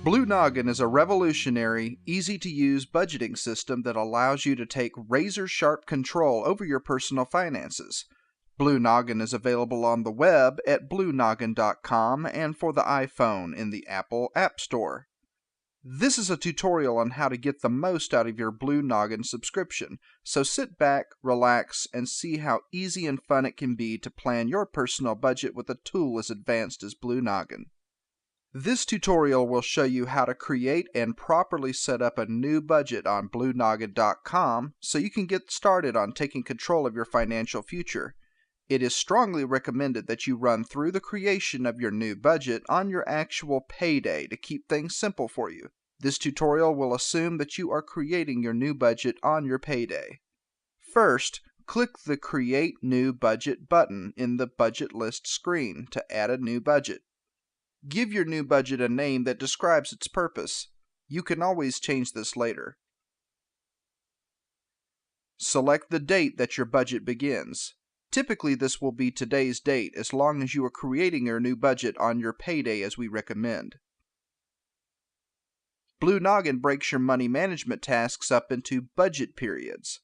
Blue Noggin is a revolutionary, easy-to-use budgeting system that allows you to take razor-sharp control over your personal finances. Blue Noggin is available on the web at bluenoggin.com and for the iPhone in the Apple App Store. This is a tutorial on how to get the most out of your Blue Noggin subscription, so sit back, relax, and see how easy and fun it can be to plan your personal budget with a tool as advanced as Blue Noggin. This tutorial will show you how to create and properly set up a new budget on bluenoggin.com so you can get started on taking control of your financial future. It is strongly recommended that you run through the creation of your new budget on your actual payday to keep things simple for you. This tutorial will assume that you are creating your new budget on your payday. First, click the Create New Budget button in the Budget List screen to add a new budget. Give your new budget a name that describes its purpose. You can always change this later. Select the date that your budget begins. Typically, this will be today's date as long as you are creating your new budget on your payday as we recommend. Blue Noggin breaks your money management tasks up into budget periods.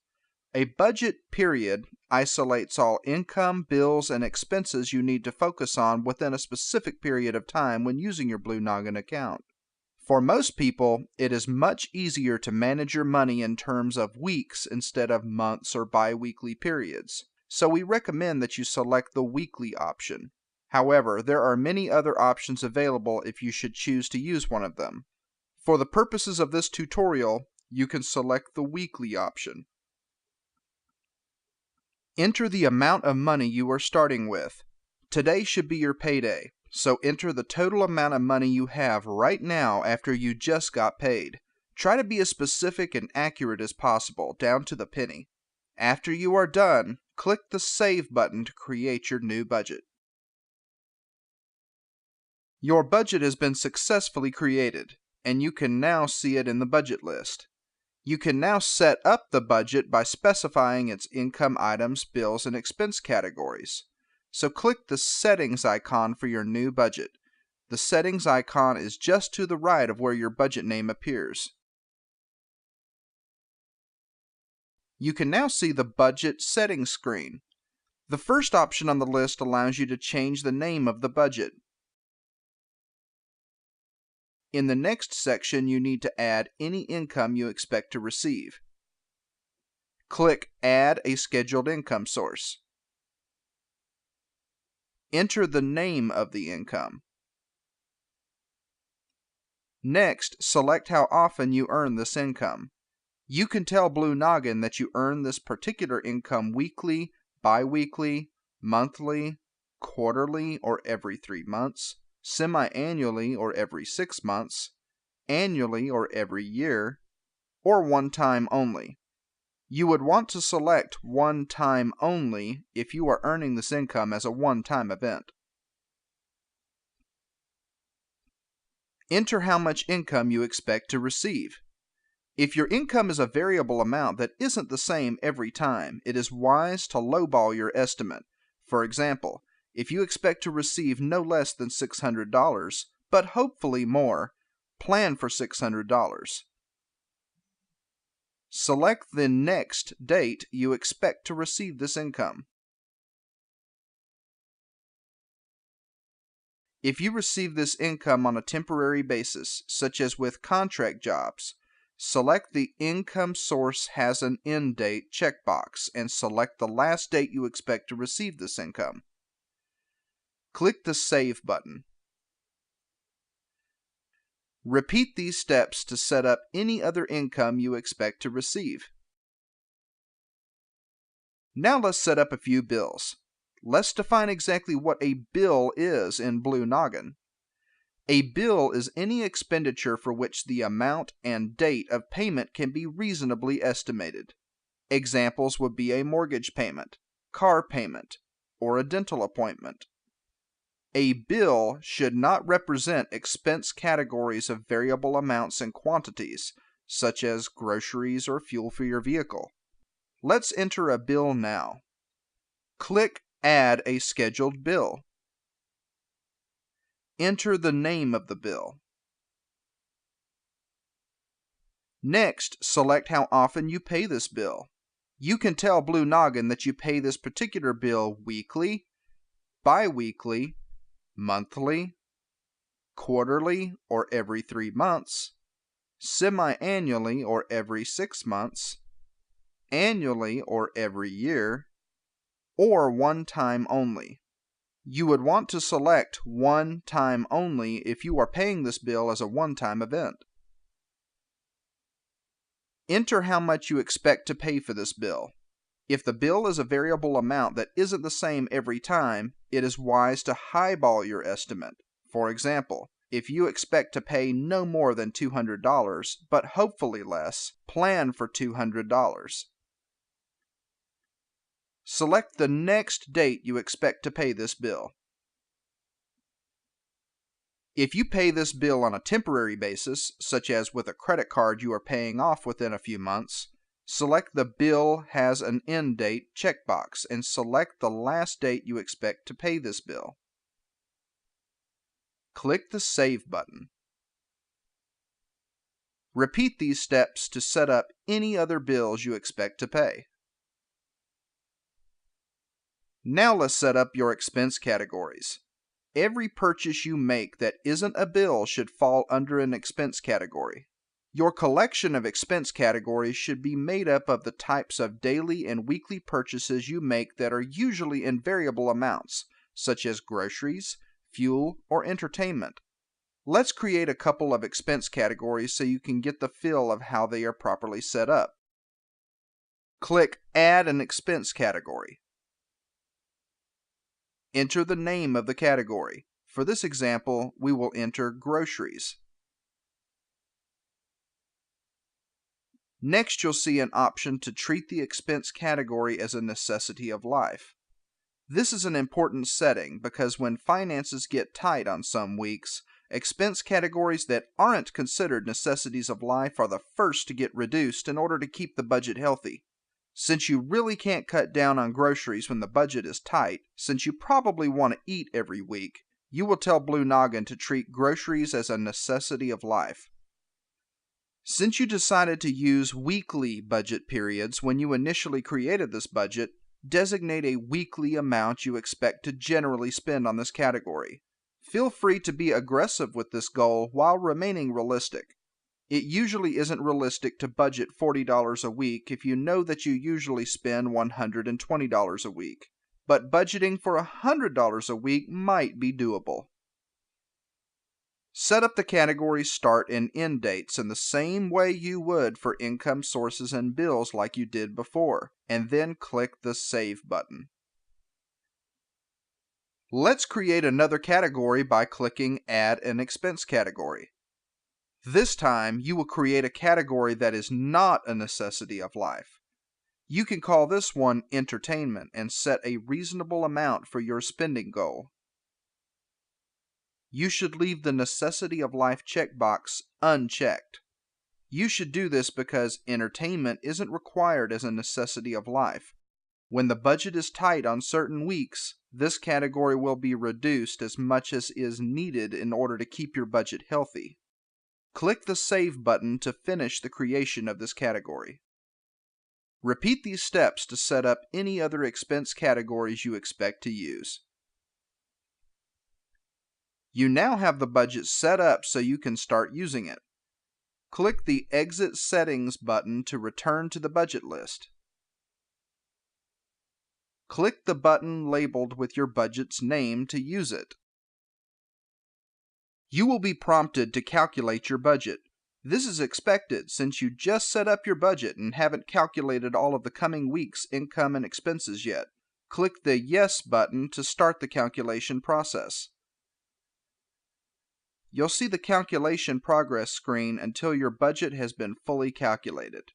A budget period isolates all income, bills, and expenses you need to focus on within a specific period of time when using your Blue Noggin account. For most people, it is much easier to manage your money in terms of weeks instead of months or bi-weekly periods, so we recommend that you select the weekly option. However, there are many other options available if you should choose to use one of them. For the purposes of this tutorial, you can select the weekly option. Enter the amount of money you are starting with. Today should be your payday, so enter the total amount of money you have right now after you just got paid. Try to be as specific and accurate as possible, down to the penny. After you are done, click the Save button to create your new budget. Your budget has been successfully created, and you can now see it in the budget list. You can now set up the budget by specifying its income items, bills, and expense categories. So click the Settings icon for your new budget. The Settings icon is just to the right of where your budget name appears. You can now see the Budget Settings screen. The first option on the list allows you to change the name of the budget. In the next section, you need to add any income you expect to receive. Click Add a Scheduled Income Source. Enter the name of the income. Next, select how often you earn this income. You can tell Blue Noggin that you earn this particular income weekly, bi-weekly, monthly, quarterly, or every 3 months, semi-annually or every 6 months, annually or every year, or one time only. You would want to select one time only if you are earning this income as a one-time event. Enter how much income you expect to receive. If your income is a variable amount that isn't the same every time, it is wise to lowball your estimate. For example, if you expect to receive no less than $600, but hopefully more, plan for $600. Select the next date you expect to receive this income. If you receive this income on a temporary basis, such as with contract jobs, select the Income Source Has an End Date checkbox and select the last date you expect to receive this income. Click the Save button. Repeat these steps to set up any other income you expect to receive. Now let's set up a few bills. Let's define exactly what a bill is in Blue Noggin. A bill is any expenditure for which the amount and date of payment can be reasonably estimated. Examples would be a mortgage payment, car payment, or a dental appointment. A bill should not represent expense categories of variable amounts and quantities, such as groceries or fuel for your vehicle. Let's enter a bill now. Click Add a Scheduled Bill. Enter the name of the bill. Next, select how often you pay this bill. You can tell Blue Noggin that you pay this particular bill weekly, bi-weekly, monthly, quarterly or every 3 months, semi-annually or every 6 months, annually or every year, or one time only. You would want to select one time only if you are paying this bill as a one-time event. Enter how much you expect to pay for this bill. If the bill is a variable amount that isn't the same every time, it is wise to highball your estimate. For example, if you expect to pay no more than $200, but hopefully less, plan for $200. Select the next date you expect to pay this bill. If you pay this bill on a temporary basis, such as with a credit card you are paying off within a few months, select the Bill Has an End Date checkbox and select the last date you expect to pay this bill. Click the Save button. Repeat these steps to set up any other bills you expect to pay. Now let's set up your expense categories. Every purchase you make that isn't a bill should fall under an expense category. Your collection of expense categories should be made up of the types of daily and weekly purchases you make that are usually in variable amounts, such as groceries, fuel, or entertainment. Let's create a couple of expense categories so you can get the feel of how they are properly set up. Click Add an Expense Category. Enter the name of the category. For this example, we will enter groceries. Next, you'll see an option to treat the expense category as a necessity of life. This is an important setting because when finances get tight on some weeks, expense categories that aren't considered necessities of life are the first to get reduced in order to keep the budget healthy. Since you really can't cut down on groceries when the budget is tight, since you probably want to eat every week, you will tell Blue Noggin to treat groceries as a necessity of life. Since you decided to use weekly budget periods when you initially created this budget, designate a weekly amount you expect to generally spend on this category. Feel free to be aggressive with this goal while remaining realistic. It usually isn't realistic to budget $40 a week if you know that you usually spend $120 a week, but budgeting for $100 a week might be doable. Set up the category start and end dates in the same way you would for income sources and bills like you did before, and then click the Save button. Let's create another category by clicking Add an Expense Category. This time, you will create a category that is not a necessity of life. You can call this one Entertainment and set a reasonable amount for your spending goal. You should leave the Necessity of Life checkbox unchecked. You should do this because entertainment isn't required as a necessity of life. When the budget is tight on certain weeks, this category will be reduced as much as is needed in order to keep your budget healthy. Click the Save button to finish the creation of this category. Repeat these steps to set up any other expense categories you expect to use. You now have the budget set up so you can start using it. Click the Exit Settings button to return to the budget list. Click the button labeled with your budget's name to use it. You will be prompted to calculate your budget. This is expected since you just set up your budget and haven't calculated all of the coming week's income and expenses yet. Click the Yes button to start the calculation process. You'll see the calculation progress screen until your budget has been fully calculated.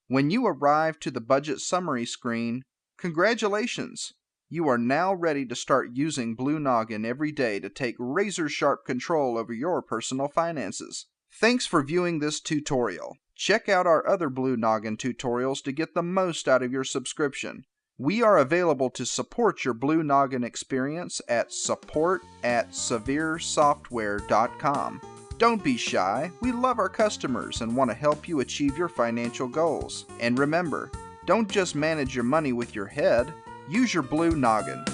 When you arrive to the budget summary screen, congratulations! You are now ready to start using Blue Noggin every day to take razor-sharp control over your personal finances. Thanks for viewing this tutorial. Check out our other Blue Noggin tutorials to get the most out of your subscription. We are available to support your Blue Noggin experience at support@severesoftware.com. Don't be shy. We love our customers and want to help you achieve your financial goals. And remember, don't just manage your money with your head, use your blue noggin.